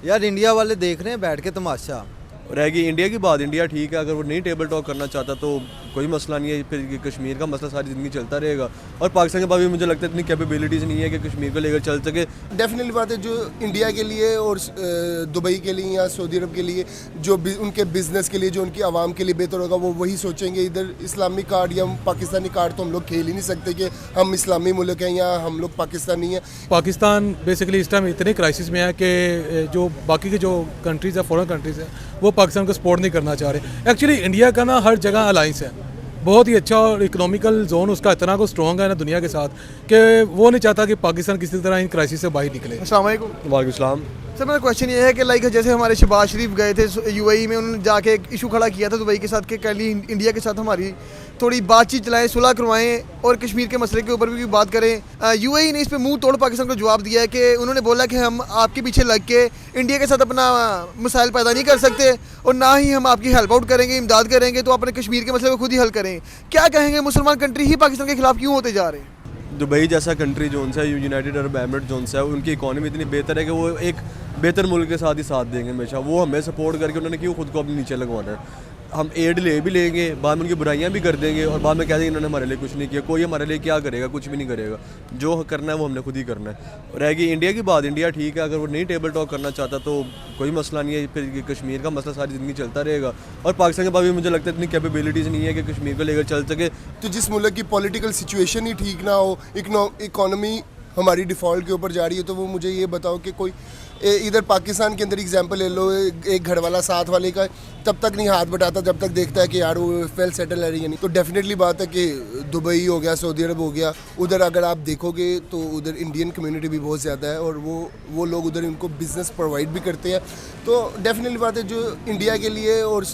यार इंडिया वाले देख रहे हैं बैठ के तमाशा। रहेगी इंडिया की बात, इंडिया ठीक है, अगर वो नहीं टेबल टॉक करना चाहता तो कोई मसला नहीं है, फिर कश्मीर का मसला सारी ज़िंदगी चलता रहेगा। और पाकिस्तान के पास भी मुझे लगता है इतनी कैपेबिलिटीज़ नहीं है कि कश्मीर को लेकर चल सके। डेफिनेटली बात है, जो इंडिया के लिए और दुबई के लिए या सऊदी अरब के लिए जो उनके बिज़नेस के लिए, जो उनकी आवाम के लिए बेहतर होगा, वो वही सोचेंगे। इधर इस्लामी कार्ड या पाकिस्तानी कार्ड तो हम लोग खेल ही नहीं सकते कि हम इस्लामी मुल्क हैं या हम लोग पाकिस्तानी हैं। पाकिस्तान बेसिकली इस टाइम इतने क्राइसिस में है कि जो बाकी के जो कंट्रीज़ है, फॉरेन कंट्रीज़ हैं, वो पाकिस्तान को सपोर्ट नहीं करना चाह रहे। एक्चुअली इंडिया का ना हर जगह अलाइंस है, बहुत ही अच्छा, और इकोनॉमिकल जोन उसका इतना को स्ट्रॉन्ग है ना दुनिया के साथ कि वो नहीं चाहता कि पाकिस्तान किसी तरह इन क्राइसिस से बाहर निकले। अस्सलाम वालेकुम। वालेकुम सलाम। सर मेरा क्वेश्चन ये है कि लाइक जैसे हमारे शहबाज शरीफ गए थे यूएई में, उन्होंने जाके एक इशू खड़ा किया था दुबई के साथ कि कल इंडिया के साथ हमारी थोड़ी बातचीत चलाएं, सुलह करवाएं और कश्मीर के मसले के ऊपर भी बात करें। यूएई ने इस पे मुंह तोड़ पाकिस्तान को जवाब दिया है कि उन्होंने बोला कि हम आपके पीछे लग के इंडिया के साथ अपना मसाइल पैदा नहीं कर सकते और ना ही हम आपकी हेल्प आउट करेंगे, इमदाद करेंगे, तो अपने कश्मीर के मसले को खुद ही हल करें। क्या कहेंगे, मुसलमान कंट्री ही पाकिस्तान के खिलाफ क्यों होते जा रहे हैं? दुबई जैसा कंट्री जोन सा है, यूनाइटेड अरब एमिरेट जोन सा है, उनकी इकॉनमी इतनी बेहतर है कि वो एक बेहतर मुल्क के साथ ही साथ देंगे हमेशा। वो हमें सपोर्ट करके उन्होंने क्यों खुद को अपने नीचे लगवाना है। हम एड ले भी लेंगे, बाद में उनकी बुराइयां भी कर देंगे और बाद में कह देंगे इन्होंने हमारे लिए कुछ नहीं किया। कोई हमारे लिए क्या करेगा, कुछ भी नहीं करेगा। जो करना है वो हमने खुद ही करना है। रहेगी इंडिया की बात, इंडिया ठीक है, अगर वो नहीं टेबल टॉक करना चाहता तो कोई मसला नहीं है, फिर कश्मीर का मसला सारी ज़िंदगी चलता रहेगा। और पाकिस्तान के पास भी मुझे लगता है इतनी कैपेबिलिटीज़ नहीं है कि कश्मीर को लेकर चल सके। तो जिस मुल्क की पॉलिटिकल सिचुएशन ही ठीक ना हो, इकोनॉमी हमारी डिफ़ॉल्ट के ऊपर जा रही है, तो वो मुझे ये बताओ कि कोई इधर पाकिस्तान के अंदर एग्जांपल ले लो, एक घर वाला साथ वाले का तब तक नहीं हाथ बटाता जब तक देखता है कि यार वो वेल सेटल है या नहीं। तो डेफिनेटली बात है कि दुबई हो गया, सऊदी अरब हो गया, उधर अगर आप देखोगे तो उधर इंडियन कम्युनिटी भी बहुत ज़्यादा है और वो लोग उधर इनको बिज़नेस प्रोवाइड भी करते हैं। तो डेफिनेटली बात है, जो इंडिया के लिए और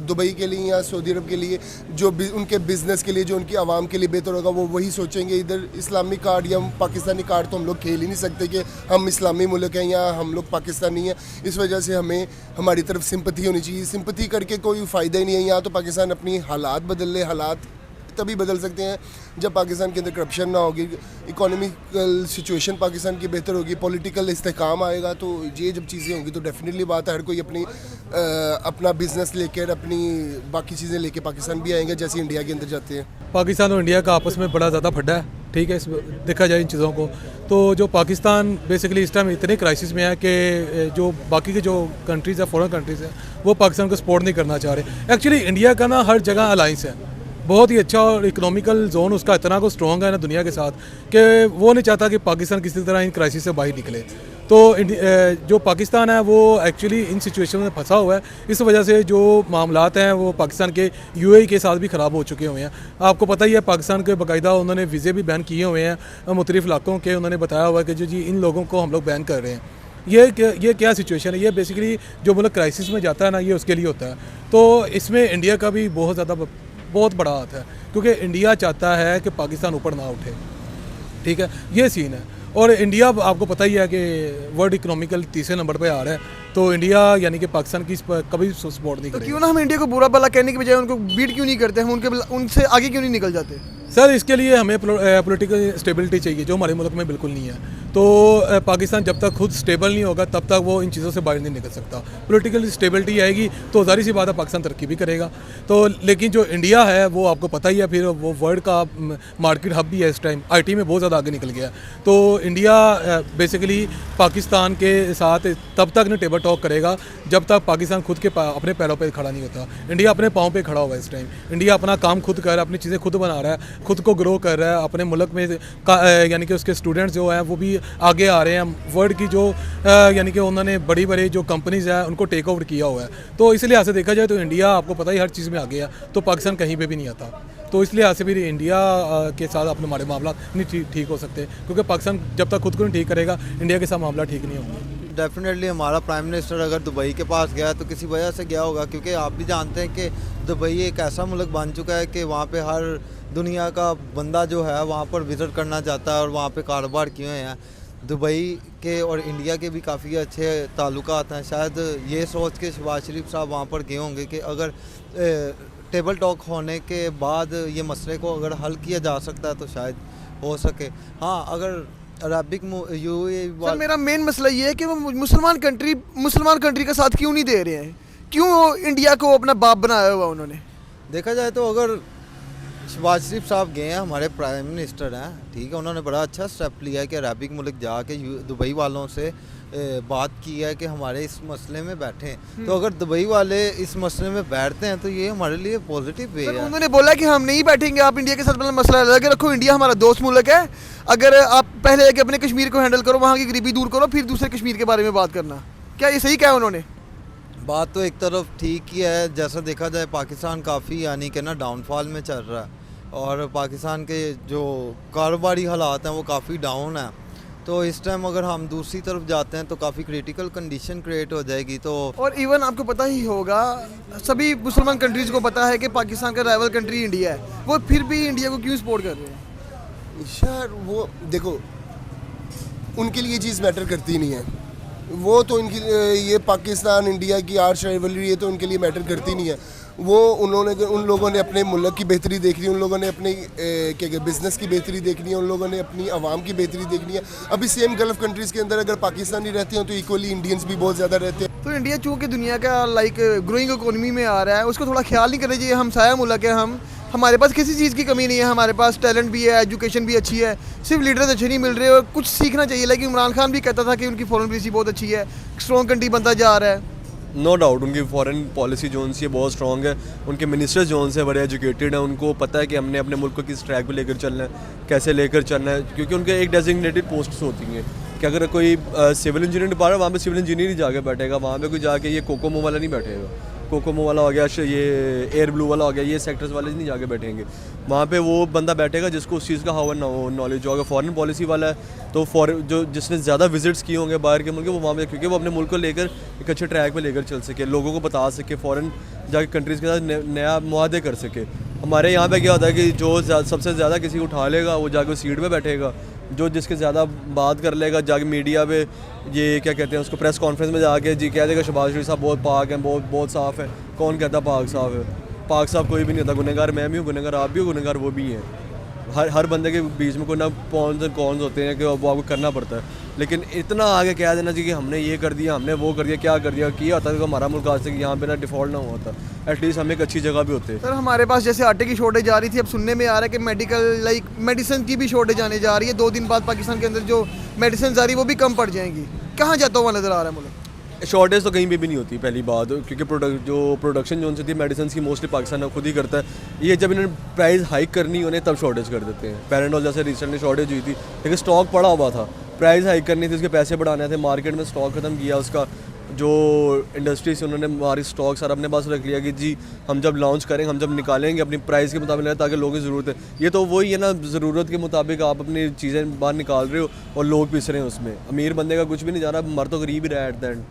दुबई के लिए या सऊदी अरब के लिए जो उनके बिज़नेस के लिए, जो उनकी आवाम के लिए बेहतर होगा, वो वही सोचेंगे। इधर इस्लामी कार्ड या पाकिस्तानी कार्ड तो हम लोग खेल ही नहीं सकते कि हम इस्लामी मुल्क हैं या हम लोग पाकिस्तानी हैं। इस वजह से हमें हमारी तरफ सिंपथी होनी चाहिए। सिंपथी करके कोई फ़ायदा ही नहीं है। या तो पाकिस्तान अपनी हालात बदल ले, हालात तभी बदल सकते हैं जब पाकिस्तान के अंदर करप्शन ना होगी, इकोनॉमिकल सिचुएशन पाकिस्तान की बेहतर होगी, पॉलिटिकल इस्तेहकाम आएगा। तो ये जब चीज़ें होंगी तो डेफिनेटली बात है हर कोई अपना बिजनेस लेकर, अपनी बाकी चीज़ें लेके पाकिस्तान भी आएंगे जैसे इंडिया के अंदर जाते हैं। पाकिस्तान और इंडिया का आपस में बड़ा ज़्यादा फड्डा है, ठीक है, देखा जाए इन चीज़ों को। तो जो पाकिस्तान बेसिकली इस टाइम इतने क्राइसिस में है कि जो बाकी के जो कंट्रीज़ है, फॉरेन कंट्रीज़ हैं, वो पाकिस्तान को सपोर्ट नहीं करना चाह रहे। एक्चुअली इंडिया का ना हर जगह अलाइंस है, बहुत ही अच्छा, और इकोनॉमिकल जोन उसका इतना को स्ट्रॉन्ग है ना दुनिया के साथ कि वो नहीं चाहता कि पाकिस्तान किसी तरह इन क्राइसिस से बाहर निकले। तो जो पाकिस्तान है वो एक्चुअली इन सिचुएशन में फंसा हुआ है। इस वजह से जो मामलात हैं वो पाकिस्तान के यूएई के साथ भी ख़राब हो चुके हुए हैं। आपको पता ही है पाकिस्तान के बाकायदा उन्होंने वीज़े भी बैन किए हुए हैं मुख्तलिफ़ इलाकों के। उन्होंने बताया हुआ है कि जो जी इन लोगों को हम लोग बैन कर रहे हैं। ये क्या सिचुएशन है? ये बेसिकली जो मुल्क क्राइसिस में जाता है ना, ये उसके लिए होता है। तो इसमें इंडिया का भी बहुत बड़ा हाथ है, क्योंकि इंडिया चाहता है कि पाकिस्तान ऊपर ना उठे, ठीक है, ये सीन है। और इंडिया आपको पता ही है कि वर्ल्ड इकोनॉमिकल तीसरे नंबर पे आ रहा है, तो इंडिया यानी कि पाकिस्तान की कभी सपोर्ट नहीं करेगा। तो क्यों ना हम इंडिया को बुरा भला कहने के बजाय उनको बीट क्यों नहीं करते, हम उनसे आगे क्यों नहीं निकल जाते? सर इसके लिए हमें पॉलिटिकल स्टेबिलिटी चाहिए, जो हमारे मुल्क में बिल्कुल नहीं है। तो पाकिस्तान जब तक खुद स्टेबल नहीं होगा तब तक वो इन चीज़ों से बाहर नहीं निकल सकता। पॉलिटिकल स्टेबिलिटी आएगी तो ज़ाहिर सी बात है पाकिस्तान तरक्की भी करेगा। तो लेकिन जो इंडिया है वो आपको पता ही है, फिर वो वर्ल्ड का मार्केट हब भी है इस टाइम, आईटी में बहुत ज़्यादा आगे निकल गया। तो इंडिया बेसिकली पाकिस्तान के साथ तब तक नहीं टेबल टॉक करेगा जब तक पाकिस्तान खुद के अपने पैरों पर खड़ा नहीं होता। इंडिया अपने पाँव पर खड़ा होगा इस टाइम। इंडिया अपना काम खुद कर रहा है, अपनी चीज़ें खुद बना रहा है, खुद को ग्रो कर रहा है। अपने मुल्क में यानी कि उसके स्टूडेंट्स जो हैं वो भी आगे आ रहे हैं। वर्ल्ड की जो यानी कि उन्होंने बड़ी बड़ी जो कंपनीज़ हैं उनको टेक ओवर किया हुआ है। तो इस लिहाज से देखा जाए तो इंडिया आपको पता ही हर चीज़ में आगे है, तो पाकिस्तान कहीं पे भी नहीं आता। तो इस लिहाज से भी इंडिया के साथ अपने हमारे मामला नहीं ठीक हो सकते, क्योंकि पाकिस्तान जब तक खुद को नहीं ठीक करेगा इंडिया के साथ मामला ठीक नहीं होगा। डेफिनेटली हमारा प्राइम मिनिस्टर अगर दुबई के पास गया तो किसी वजह से गया होगा, क्योंकि आप भी जानते हैं कि दुबई एक ऐसा मुल्क बन चुका है कि वहाँ पे हर दुनिया का बंदा जो है वहाँ पर विज़िट करना चाहता है और वहाँ पे कारोबार किए हुए हैं। दुबई के और इंडिया के भी काफ़ी अच्छे ताल्लुकात हैं। शायद ये सोच के शहबाज शरीफ साहब वहाँ पर गए होंगे कि अगर टेबल टॉक होने के बाद ये मसले को अगर हल किया जा सकता है तो शायद हो सके। हाँ, अगर अरबिक यूएई सर मेरा मेन मसला ये है कि वो मुसलमान कंट्री का साथ क्यों नहीं दे रहे हैं, क्यों वो इंडिया को अपना बाप बनाया हुआ उन्होंने। देखा जाए तो अगर शहबाज शरीफ साहब गए हैं, हमारे प्राइम मिनिस्टर हैं, ठीक है, उन्होंने बड़ा अच्छा स्टेप लिया है कि अरबिक मुल्क जाके दुबई वालों से बात की है कि हमारे इस मसले में बैठें। तो अगर दुबई वाले इस मसले में बैठते हैं तो ये हमारे लिए पॉजिटिव वे सर है। उन्होंने बोला कि हम नहीं बैठेंगे, आप इंडिया के साथ अपना मसला अलग रखो, इंडिया हमारा दोस्त मुल्क है, अगर आप पहले कि अपने कश्मीर को हैंडल करो, वहाँ की गरीबी दूर करो, फिर दूसरे कश्मीर के बारे में बात करना। क्या ये सही कहा उन्होंने? बात तो एक तरफ ठीक ही है, जैसा देखा जाए पाकिस्तान काफ़ी यानी कि ना डाउनफॉल में चल रहा है और पाकिस्तान के जो कारोबारी हालात हैं वो काफ़ी डाउन है। तो इस टाइम अगर हम दूसरी तरफ जाते हैं तो काफ़ी क्रिटिकल कंडीशन क्रिएट हो जाएगी। तो और इवन आपको पता ही होगा, सभी मुसलमान कंट्रीज़ को पता है कि पाकिस्तान का राइवल कंट्री इंडिया है, वो फिर भी इंडिया को क्यों सपोर्ट कर रहे हैं? यार वो देखो, उनके लिए चीज़ मैटर करती नहीं है, वो तो इनकी ये पाकिस्तान इंडिया की आर्च राइवलरी ये तो उनके लिए मैटर करती नहीं है। वो उन लोगों ने अपने मुल्क की बेहतरी देखनी है, उन लोगों ने अपने क्या बिज़नेस की बेहतरी देखनी है, उन लोगों ने अपनी आवाम की बेहतरी देखनी है। अभी सेम गल्फ़ कंट्रीज़ के अंदर अगर पाकिस्तानी रहते हैं तो इक्वली इंडियंस भी बहुत ज़्यादा रहते हैं। तो इंडिया चूँकि दुनिया का ग्रोइंग इकोनॉमी में आ रहा है, उसको थोड़ा ख्याल नहीं करना चाहिए। हमसाया मुल्क है, हमारे पास किसी चीज़ की कमी नहीं है, हमारे पास टैलेंट भी है, एजुकेशन भी अच्छी है, सिर्फ लीडर्स अच्छे नहीं मिल रहे और कुछ सीखना चाहिए। लेकिन इमरान खान भी कहता था कि उनकी फॉरेन पॉलिसी बहुत अच्छी है, स्ट्रॉन्ग कंट्री बनता जा रहा है। नो डाउट उनकी फॉरेन पॉलिसी जो है बहुत स्ट्रॉन्ग है, उनके मिनिस्टर्स जो है बड़े एजुकेटेड हैं, उनको पता है कि हमने अपने मुल्क को किस ट्रैक पे लेकर चलना है, कैसे लेकर चलना है, क्योंकि उनके एक डेजिग्नेटेड पोस्ट्स होती हैं कि अगर कोई सिविल इंजीनियर डिपार्टमेंट वहाँ पे सिविल इंजीनियर ही जाके बैठेगा, वहाँ पे कोई जाके ये कोकोमो वाला नहीं बैठेगा, कोकोमो वाला हो गया, ये एयर ब्लू वाला हो गया, ये सेक्टर्स वाले नहीं जाके बैठेंगे वहाँ पे। वो बंदा बैठेगा जिसको उस चीज़ का हवा नॉलेज होगा। फॉरेन पॉलिसी वाला है तो जो जिसने ज़्यादा विजिट्स किए होंगे बाहर के मुल्क, वो वहाँ पे, क्योंकि वो अपने मुल्क को लेकर एक अच्छे ट्रैक पे लेकर चल सके, लोगों को बता सके, फॉरेन जाके कंट्रीज़ के साथ नया मुआहदे कर सके। हमारे यहाँ पे क्या होता है कि जो सबसे ज़्यादा किसी को उठा लेगा वो जाके सीट पे बैठेगा, जो जिसके ज़्यादा बात कर लेगा जाके मीडिया पे, ये क्या कहते हैं उसको, प्रेस कॉन्फ्रेंस में जाके जी कह देगा शहबाज शरीफ साहब बहुत पाक हैं, बहुत साफ़ है। कौन कहता पाक साफ़ है? पाक साफ़ कोई भी नहीं होता, गुनहगार मैं भी हूँ, गुनहगार आप भी हो, गुनहगार वो भी हैं। हर बंदे के बीच में कोई ना कौन से कौन होते हैं कि वो आपको करना पड़ता है। लेकिन इतना आगे कह देना चाहिए कि हमने ये कर दिया, हमने वो कर दिया, क्या कर दिया, किया होता है तो हमारा मुल्क आज तक यहाँ पे ना डिफ़ॉल्ट ना हुआ था, एटलीस्ट हम एक अच्छी जगह भी होते। सर हमारे पास जैसे आटे की शॉर्टेज आ रही थी, अब सुनने में आ रहा है कि मेडिसिन की भी शॉर्टेज आने जा रही है। 2 दिन बाद पाकिस्तान के अंदर जो मेडिसिन आ रही है वो भी कम पड़ जाएंगी। कहाँ जाता हुआ नज़र आ रहा है मुल्क? शॉर्टेज तो कहीं भी नहीं होती पहली बात, क्योंकि प्रोडक्शन जो उनसे थी मेडिसिन की मोस्टली पाकिस्तान खुद ही करता है। ये जब इन्होंने प्राइस हाइक करनी होने तब शॉर्टेज कर देते हैं। पैराडोल जैसे रिसेंटली शॉर्टेज हुई थी, लेकिन स्टॉक पड़ा हुआ था, प्राइस हाइक करनी थी, उसके पैसे बढ़ाने थे, मार्केट में स्टॉक ख़त्म किया उसका। जो इंडस्ट्री से उन्होंने हमारी स्टॉक सारा अपने पास रख लिया कि जी हम जब लॉन्च करेंगे, हम जब निकालेंगे अपनी प्राइस के मुताबिक ताकि लोगों की ज़रूरत है। ये तो वही है ना, ज़रूरत के मुताबिक आप अपनी चीज़ें बाहर निकाल रहे हो और लोग पीस रहे हैं उसमें। अमीर बंदे का कुछ भी नहीं जा रहा, मर तो गरीब ही रहा है एट द एंड।